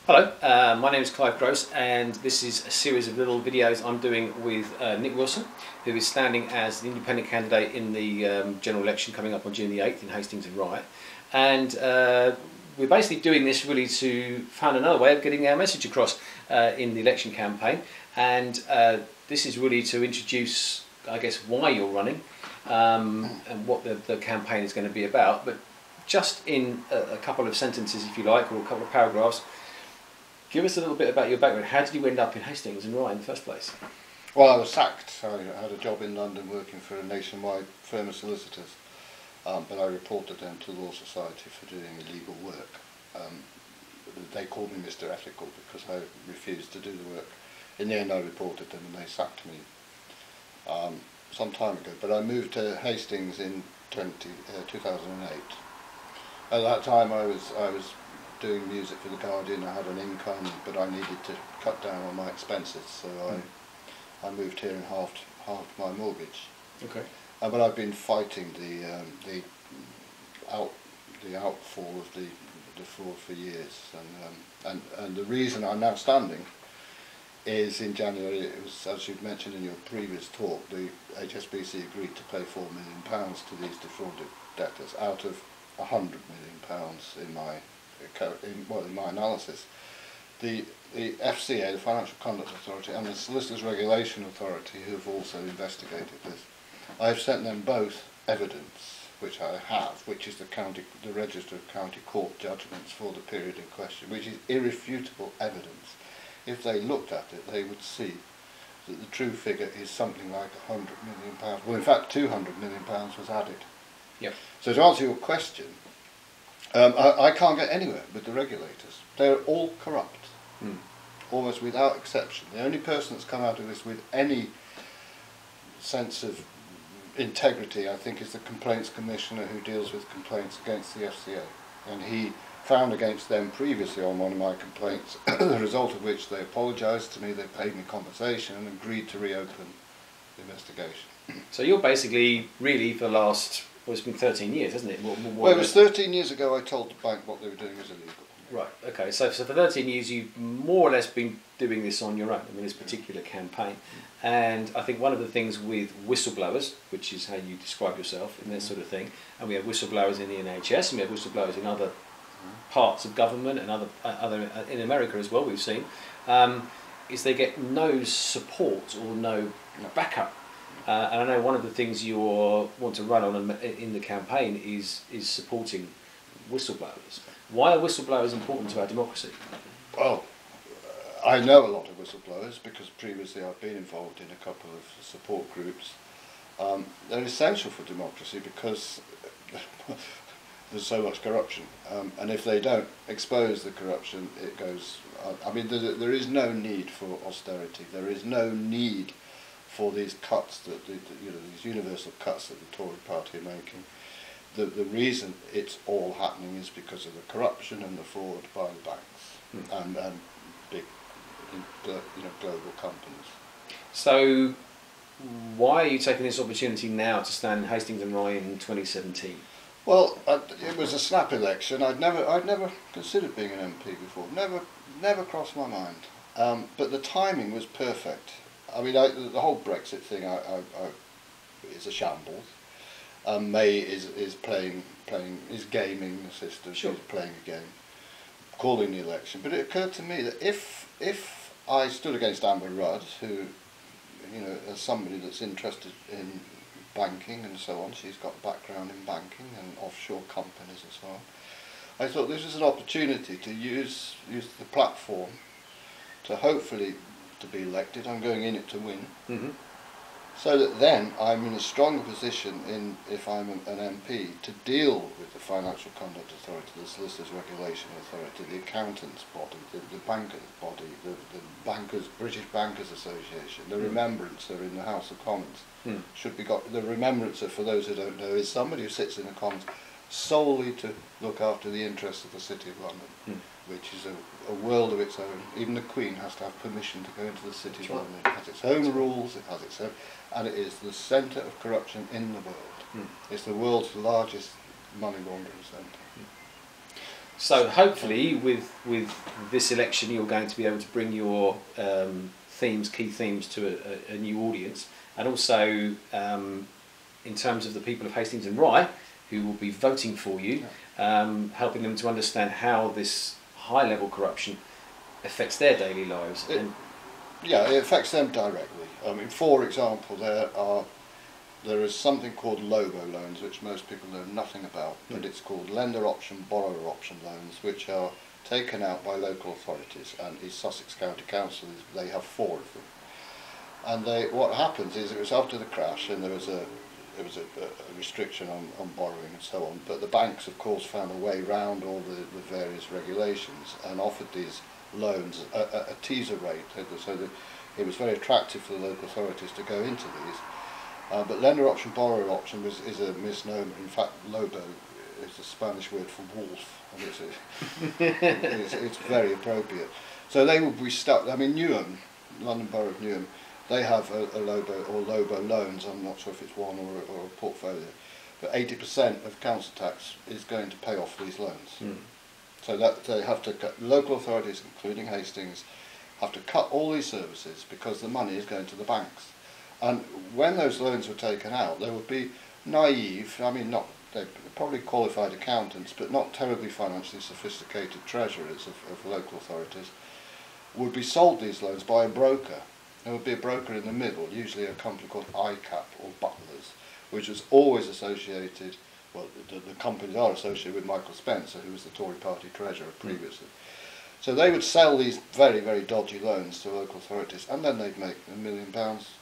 Hello, my name is Clive Gross, and this is a series of little videos I'm doing with Nick Wilson, who is standing as the independent candidate in the general election coming up on June the 8th in Hastings and Rye. And we're basically doing this really to find another way of getting our message across in the election campaign. And this is really to introduce, I guess, why you're running and what the campaign is going to be about. But just in a couple of sentences, if you like, or a couple of paragraphs, give us a little bit about your background. How did you end up in Hastings and Rye in the first place? Well, I was sacked. I had a job in London working for a nationwide firm of solicitors, but I reported them to the Law Society for doing illegal work. They called me Mr. Ethical because I refused to do the work. In the end, I reported them and they sacked me some time ago. But I moved to Hastings in 2008. At that time, I was doing music for The Guardian. I had an income, but I needed to cut down on my expenses, so I moved here and halved my mortgage. Okay. But I've been fighting the outfall of the fraud for years, and the reason I'm now standing is in January. It was, as you've mentioned in your previous talk, the HSBC agreed to pay £4 million to these defrauded debtors out of £100 million in my analysis. The FCA, the Financial Conduct Authority, and the Solicitors Regulation Authority, who have also investigated this, I have sent them both evidence, which I have, which is the Register of County Court judgments for the period in question, which is irrefutable evidence. If they looked at it, they would see that the true figure is something like £100 million. Well, in fact, £200 million was added. Yep. So to answer your question, I can't get anywhere with the regulators. They're all corrupt, almost without exception. The only person that's come out of this with any sense of integrity, I think, is the Complaints Commissioner, who deals with complaints against the FCA. And he found against them previously on one of my complaints, the result of which they apologised to me, they paid me compensation and agreed to reopen the investigation. So you're basically, really, for the last, well, it's been 13 years, hasn't it? Well, it was 13 years ago I told the bank what they were doing was illegal. Right, okay, so for 13 years you've more or less been doing this on your own, I mean, this particular campaign. And I think one of the things with whistleblowers, which is how you describe yourself in this sort of thing, and we have whistleblowers in the NHS, and we have whistleblowers in other parts of government and other in America as well, we've seen, is they get no support or no backup. And I know one of the things you want to run on in the campaign is supporting whistleblowers. Why are whistleblowers important to our democracy? Well, I know a lot of whistleblowers because previously I've been involved in a couple of support groups. They're essential for democracy because there's so much corruption, and if they don't expose the corruption, it goes. I mean, there is no need for austerity. There is no need for these cuts that these universal cuts that the Tory party are making. The reason it's all happening is because of the corruption and the fraud by the banks and big, global companies. So, why are you taking this opportunity now to stand in Hastings and Rye in 2017? Well, it was a snap election. I'd never considered being an MP before. Never crossed my mind. But the timing was perfect. I mean, the whole Brexit thing is a shambles. May is gaming the system. Sure. She's playing a game, calling the election. But it occurred to me that if I stood against Amber Rudd, who, as somebody that's interested in banking and so on, she's got a background in banking and offshore companies and so on, I thought this was an opportunity to use the platform to hopefully to be elected. I'm going in it to win. So that then I'm in a stronger position if I'm an MP to deal with the Financial Conduct Authority, the Solicitors Regulation Authority, the Accountants Body, the Bankers Body, the British Bankers Association, the Remembrancer in the House of Commons. Should be got. The Remembrancer, for those who don't know, is somebody who sits in the Commons solely to look after the interests of the City of London, which is a world of its own. Even the Queen has to have permission to go into the City of London. It has its own rules, it has its own, and it is the centre of corruption in the world. It's the world's largest money laundering centre. So hopefully with this election you're going to be able to bring your key themes to a new audience, and also in terms of the people of Hastings and Rye who will be voting for you, helping them to understand how this high level corruption affects their daily lives. Yeah, it affects them directly. I mean, for example, there is something called LOBO loans, which most people know nothing about, but it's called lender option, borrower option loans, which are taken out by local authorities, and East Sussex County Council, they have 4 of them. And what happens is, it was after the crash, and there was a restriction on borrowing and so on, but the banks of course found a way round all the various regulations and offered these loans a teaser rate, so that it was very attractive for the local authorities to go into these. But lender option, borrower option is a misnomer. In fact, lobo is a Spanish word for wolf, and it's very appropriate. So they will be stuck. I mean, Newham, London Borough of Newham, they have a lobo or lobo loans. I'm not sure if it's one or a portfolio, but 80% of council tax is going to pay off these loans. So that they have to cut, local authorities, including Hastings, have to cut all these services because the money is going to the banks. And when those loans were taken out, there would be naive, I mean, they're probably qualified accountants, but not terribly financially sophisticated treasurers of local authorities, would be sold these loans by a broker. There would be a broker in the middle, usually a company called ICAP or Butlers, which was always associated, well, the companies are associated with Michael Spencer, who was the Tory party treasurer previously. So they would sell these very, very dodgy loans to local authorities, and then they'd make £1 million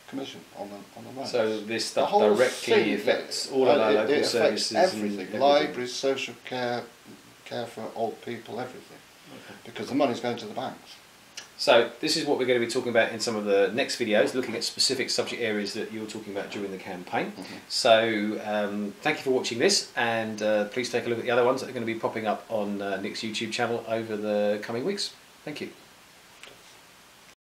commission on the loans. So this stuff directly affects all of our local services. Everything. Libraries, social care, care for old people, everything. Because the money's going to the banks. So this is what we're going to be talking about in some of the next videos, looking at specific subject areas that you were talking about during the campaign. So thank you for watching this, and please take a look at the other ones that are going to be popping up on Nick's YouTube channel over the coming weeks. Thank you.